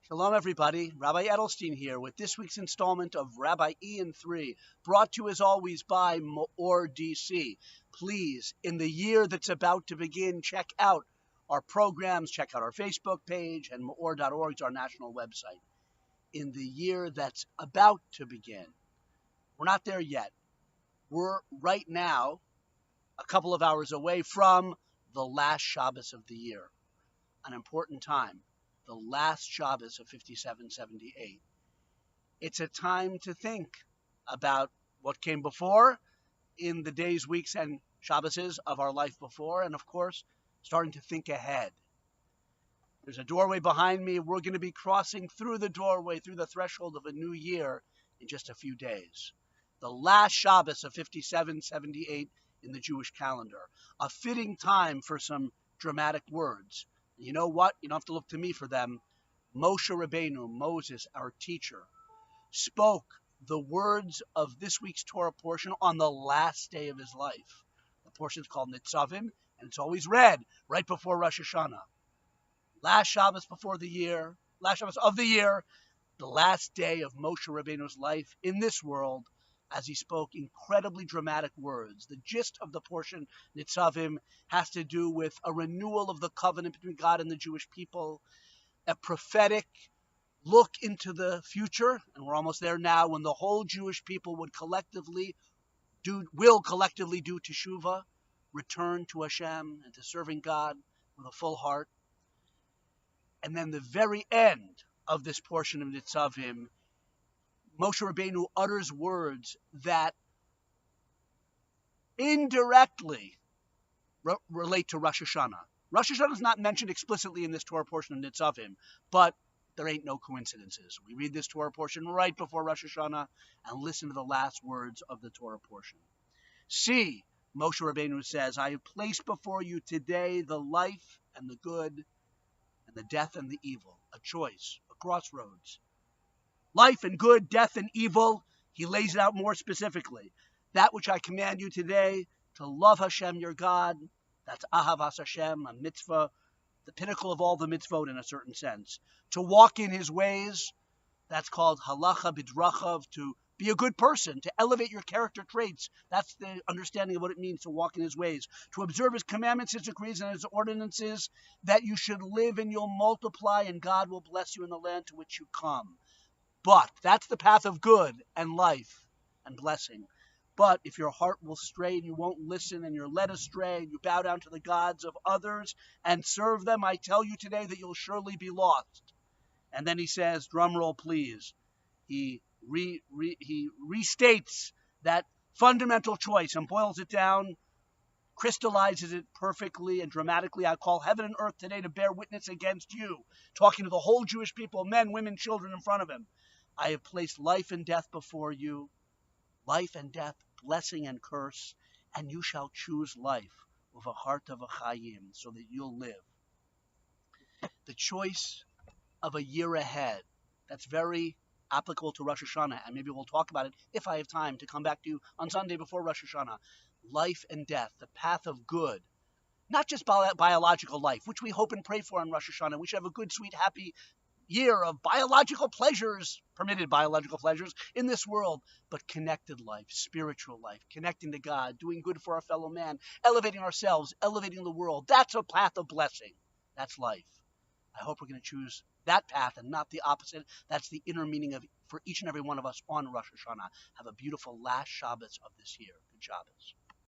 Shalom, everybody. Rabbi Edelstein here with this week's installment of Rabbi Ian 3, brought to you as always by MEOR DC. Please, in the year that's about to begin, check out our programs, check out our Facebook page, and MEOR.org is our national website. In the year that's about to begin, we're not there yet. We're right now a couple of hours away from the last Shabbos of the year, an important time. The last Shabbos of 5778. It's a time to think about what came before in the days, weeks, and Shabboses of our life before, and of course, starting to think ahead. There's a doorway behind me. We're going to be crossing through the doorway, through the threshold of a new year in just a few days. The last Shabbos of 5778 in the Jewish calendar. A fitting time for some dramatic words. You know what? You don't have to look to me for them. Moshe Rabbeinu, Moses, our teacher, spoke the words of this week's Torah portion on the last day of his life. The portion is called Nitzavim, and it's always read right before Rosh Hashanah. Last Shabbos before the year, last Shabbos of the year, the last day of Moshe Rabbeinu's life in this world, as he spoke incredibly dramatic words. The gist of the portion, Nitzavim, has to do with a renewal of the covenant between God and the Jewish people, a prophetic look into the future, and we're almost there now, when the whole Jewish people will collectively do teshuvah, return to Hashem and to serving God with a full heart. And then the very end of this portion of Nitzavim, Moshe Rabbeinu utters words that indirectly relate to Rosh Hashanah. Rosh Hashanah is not mentioned explicitly in this Torah portion of Nitzavim, but there ain't no coincidences. We read this Torah portion right before Rosh Hashanah and listen to the last words of the Torah portion. See, Moshe Rabbeinu says, I have placed before you today the life and the good and the death and the evil, a choice, a crossroads. Life and good, death and evil, he lays it out more specifically. That which I command you today, to love Hashem your God, that's Ahavas Hashem, a mitzvah, the pinnacle of all the mitzvot in a certain sense. To walk in his ways, that's called halacha b'drachav, to be a good person, to elevate your character traits. That's the understanding of what it means to walk in his ways. To observe his commandments, his decrees, and his ordinances, that you should live and you'll multiply, and God will bless you in the land to which you come. But that's the path of good and life and blessing. But if your heart will stray and you won't listen and you're led astray and you bow down to the gods of others and serve them, I tell you today that you'll surely be lost. And then he says, drum roll please, he restates that fundamental choice and boils it down, crystallizes it perfectly and dramatically. I call heaven and earth today to bear witness against you, talking to the whole Jewish people, men, women, children in front of him. I have placed life and death before you, life and death, blessing and curse, and you shall choose life with a heart of a chayim, so that you'll live. The choice of a year ahead, that's very applicable to Rosh Hashanah, and maybe we'll talk about it if I have time to come back to you on Sunday before Rosh Hashanah. Life and death, the path of good, not just biological life, which we hope and pray for on Rosh Hashanah. We should have a good, sweet, happy year of biological pleasures, permitted biological pleasures in this world, but connected life, spiritual life, connecting to God, doing good for our fellow man, elevating ourselves, elevating the world. That's a path of blessing. That's life. I hope we're going to choose that path and not the opposite. That's the inner meaning of for each and every one of us on Rosh Hashanah. Have a beautiful last Shabbos of this year. Good Shabbos.